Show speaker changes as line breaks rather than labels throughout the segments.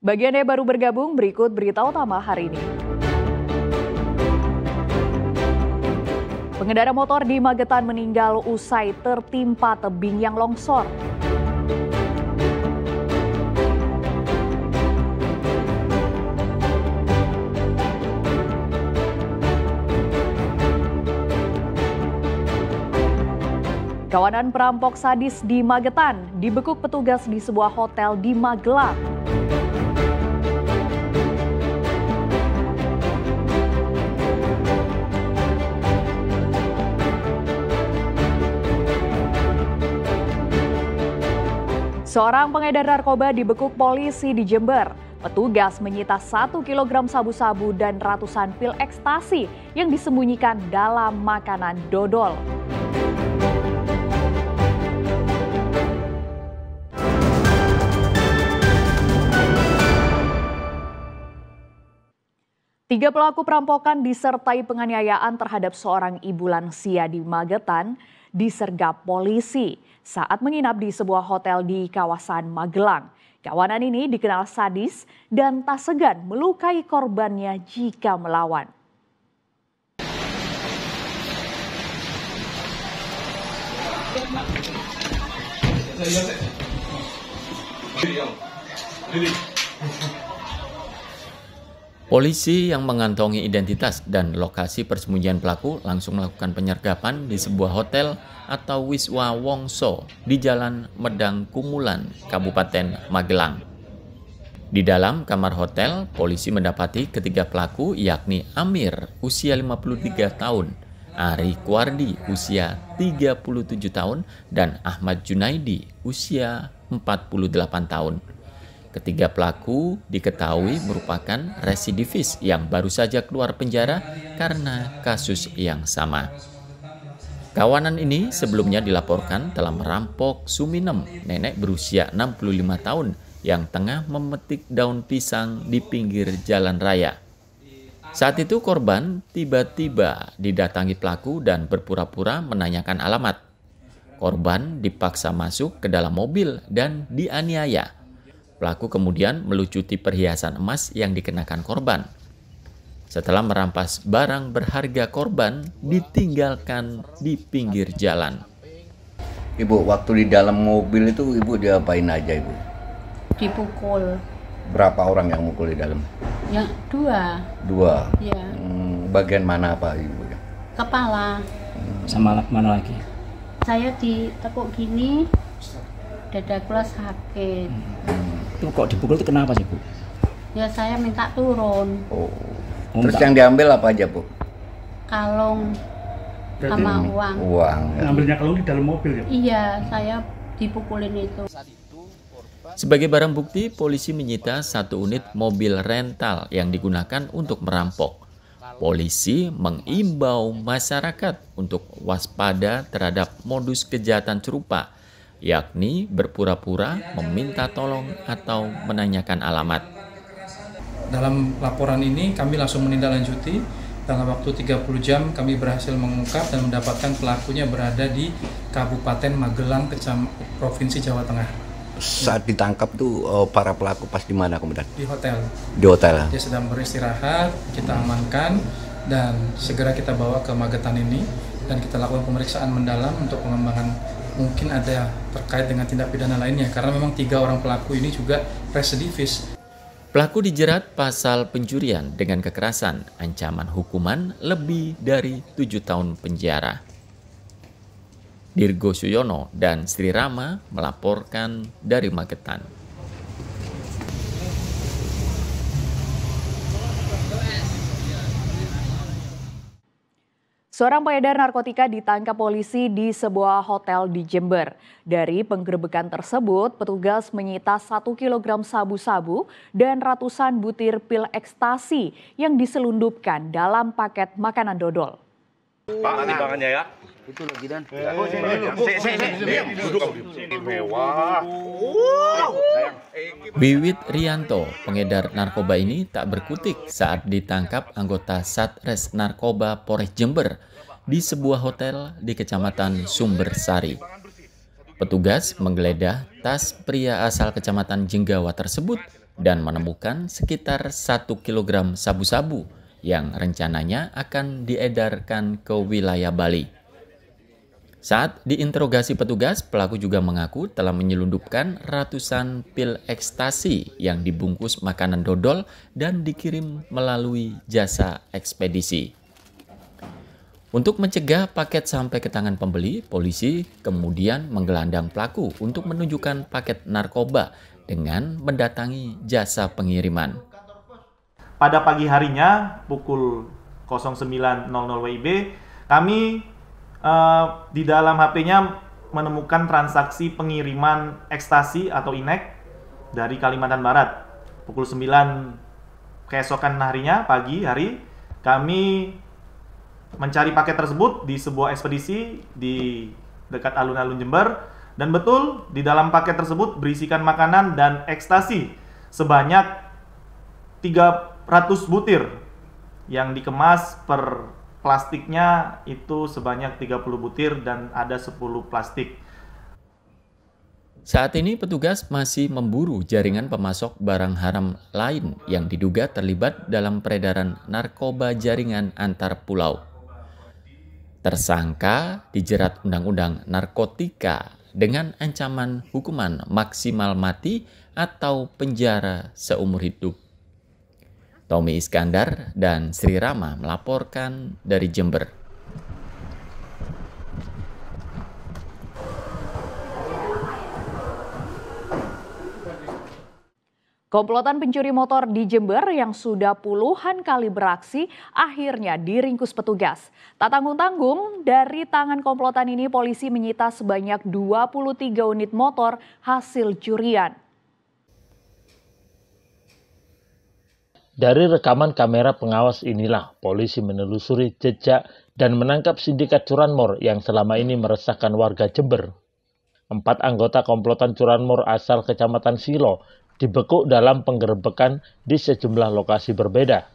Bagi Anda yang baru bergabung, berikut berita utama hari ini. Pengendara motor di Magetan meninggal usai tertimpa tebing yang longsor. Kawanan perampok sadis di Magetan dibekuk petugas di sebuah hotel di Magelang. Seorang pengedar narkoba dibekuk polisi di Jember. Petugas menyita 1 kilogram sabu-sabu dan ratusan pil ekstasi yang disembunyikan dalam makanan dodol. Tiga pelaku perampokan disertai penganiayaan terhadap seorang ibu lansia di Magetan disergap polisi saat menginap di sebuah hotel di kawasan Magelang. Kawanan ini dikenal sadis dan tak segan melukai korbannya jika melawan.
Polisi yang mengantongi identitas dan lokasi persembunyian pelaku langsung melakukan penyergapan di sebuah hotel atau Wiswa Wongso di Jalan Medang Kumulan, Kabupaten Magelang. Di dalam kamar hotel, polisi mendapati ketiga pelaku yakni Amir, usia 53 tahun, Ari Kuardi, usia 37 tahun, dan Ahmad Junaidi, usia 48 tahun. Ketiga pelaku diketahui merupakan residivis yang baru saja keluar penjara karena kasus yang sama. Kawanan ini sebelumnya dilaporkan telah merampok Suminem, nenek berusia 65 tahun yang tengah memetik daun pisang di pinggir jalan raya. Saat itu korban tiba-tiba didatangi pelaku dan berpura-pura menanyakan alamat. Korban dipaksa masuk ke dalam mobil dan dianiaya. Pelaku kemudian melucuti perhiasan emas yang dikenakan korban. Setelah merampas barang berharga korban, ditinggalkan di pinggir jalan.
Ibu, waktu di dalam mobil itu ibu diapain aja ibu?
Dipukul.
Berapa orang yang mukul di dalam?
Yang dua.
Dua?
Ya.
Bagian mana apa ibu?
Kepala.
Sama mana lagi?
Saya ditekuk gini, dadaku sakit.
Itu kok dipukul itu kenapa sih, Bu?
Ya saya minta turun.
Oh. Terus yang diambil apa aja, Bu?
Kalung sama uang.
Uang. Ya.
Ngambilnya kalung di dalam mobil ya?
Iya, saya dipukulin itu.
Sebagai barang bukti, polisi menyita 1 unit mobil rental yang digunakan untuk merampok. Polisi mengimbau masyarakat untuk waspada terhadap modus kejahatan serupa, yakni berpura-pura meminta tolong atau menanyakan alamat.
Dalam laporan ini kami langsung menindaklanjuti. Dalam waktu 30 jam kami berhasil mengungkap dan mendapatkan pelakunya berada di Kabupaten Magelang, Provinsi Jawa Tengah.
Saat ditangkap tuh para pelaku pas di mana kemudian?
Di hotel.
Di hotel.
Dia sedang beristirahat, kita amankan dan segera kita bawa ke Magetan ini dan kita lakukan pemeriksaan mendalam untuk pengembangan mungkin ada terkait dengan tindak pidana lainnya karena memang 3 orang pelaku ini juga residivis.
Pelaku dijerat pasal pencurian dengan kekerasan, ancaman hukuman lebih dari 7 tahun penjara. Dirgo Suyono dan Sri Rama melaporkan dari Magetan.
Seorang pengedar narkotika ditangkap polisi di sebuah hotel di Jember. Dari penggerebekan tersebut, petugas menyita 1 kilogram sabu-sabu dan ratusan butir pil ekstasi yang diselundupkan dalam paket makanan dodol.
Pak, timbangannya ya.
Itu lagi dan.
Duduk. Mewah.
Wiwit Rianto, pengedar narkoba ini tak berkutik saat ditangkap anggota Satres Narkoba Polres Jember di sebuah hotel di Kecamatan Sumbersari. Petugas menggeledah tas pria asal Kecamatan Jenggawa tersebut dan menemukan sekitar 1 kg sabu-sabu yang rencananya akan diedarkan ke wilayah Bali. Saat diinterogasi petugas, pelaku juga mengaku telah menyelundupkan ratusan pil ekstasi yang dibungkus makanan dodol dan dikirim melalui jasa ekspedisi. Untuk mencegah paket sampai ke tangan pembeli, polisi kemudian menggelandang pelaku untuk menunjukkan paket narkoba dengan mendatangi jasa pengiriman.
Pada pagi harinya, pukul 09.00 WIB, kami di dalam HP-nya menemukan transaksi pengiriman ekstasi atau inek dari Kalimantan Barat. Pukul 9 keesokan harinya, pagi hari, kami mencari paket tersebut di sebuah ekspedisi di dekat alun-alun Jember. Dan betul, di dalam paket tersebut berisikan makanan dan ekstasi sebanyak 300 butir yang dikemas per plastiknya itu sebanyak 30 butir dan ada 10 plastik.
Saat ini petugas masih memburu jaringan pemasok barang haram lain yang diduga terlibat dalam peredaran narkoba jaringan antar pulau. Tersangka dijerat Undang-Undang Narkotika dengan ancaman hukuman maksimal mati atau penjara seumur hidup. Tommy Iskandar dan Sri Rama melaporkan dari Jember.
Komplotan pencuri motor di Jember yang sudah puluhan kali beraksi akhirnya diringkus petugas. Tak tanggung-tanggung, dari tangan komplotan ini polisi menyita sebanyak 23 unit motor hasil curian.
Dari rekaman kamera pengawas inilah polisi menelusuri jejak dan menangkap sindikat curanmor yang selama ini meresahkan warga Jember. 4 anggota komplotan curanmor asal Kecamatan Silo dibekuk dalam penggerebekan di sejumlah lokasi berbeda.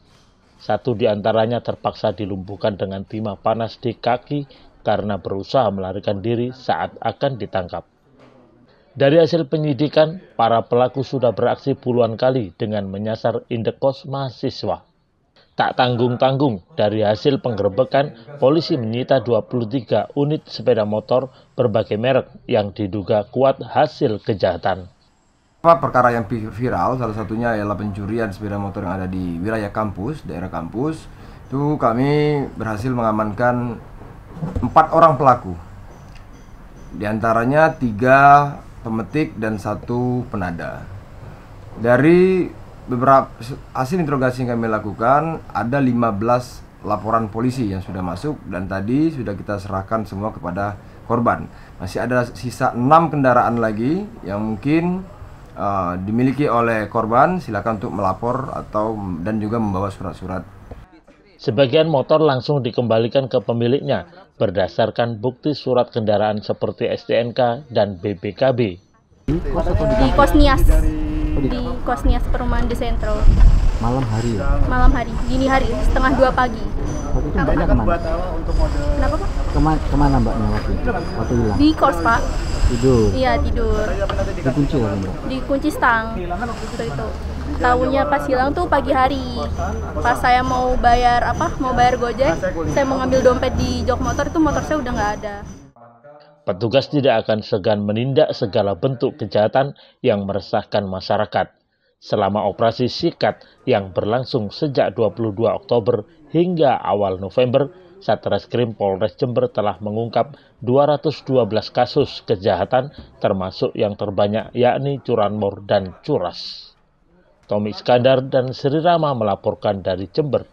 1 diantaranya terpaksa dilumpuhkan dengan timah panas di kaki karena berusaha melarikan diri saat akan ditangkap. Dari hasil penyidikan, para pelaku sudah beraksi puluhan kali dengan menyasar indekos mahasiswa. Tak tanggung-tanggung, dari hasil penggerebekan, polisi menyita 23 unit sepeda motor berbagai merek yang diduga kuat hasil kejahatan.
Perkara yang viral, salah satunya adalah pencurian sepeda motor yang ada di wilayah kampus, daerah kampus. Itu kami berhasil mengamankan 4 orang pelaku. Di antaranya 3 pemetik dan 1 penada. Dari beberapa hasil interogasi yang kami lakukan, ada 15 laporan polisi yang sudah masuk dan tadi sudah kita serahkan semua kepada korban. Masih ada sisa 6 kendaraan lagi yang mungkin dimiliki oleh korban. Silakan untuk melapor dan juga membawa surat-surat.
Sebagian motor langsung dikembalikan ke pemiliknya berdasarkan bukti surat kendaraan seperti STNK dan BPKB.
Di Kosnias, Perumahan The Central.
Malam hari ya?
Malam hari, dini hari, 1:30 pagi.
Waktu itu mbaknya kemana?
Kenapa Pak?
Kemana mbaknya waktu hilang?
Di kos Pak.
Tidur?
Iya tidur.
Dikunci kan mbak?
Dikunci stang, itu. Tahunya pas hilang tuh pagi hari. Pas saya mau bayar Gojek, saya mau ngambil dompet di jok motor, itu motor saya udah nggak ada.
Petugas tidak akan segan menindak segala bentuk kejahatan yang meresahkan masyarakat. Selama operasi Sikat yang berlangsung sejak 22 Oktober hingga awal November, Satreskrim Polres Jember telah mengungkap 212 kasus kejahatan termasuk yang terbanyak yakni curanmor dan curas. Tommy Iskandar dan Sri Rama melaporkan dari Jember.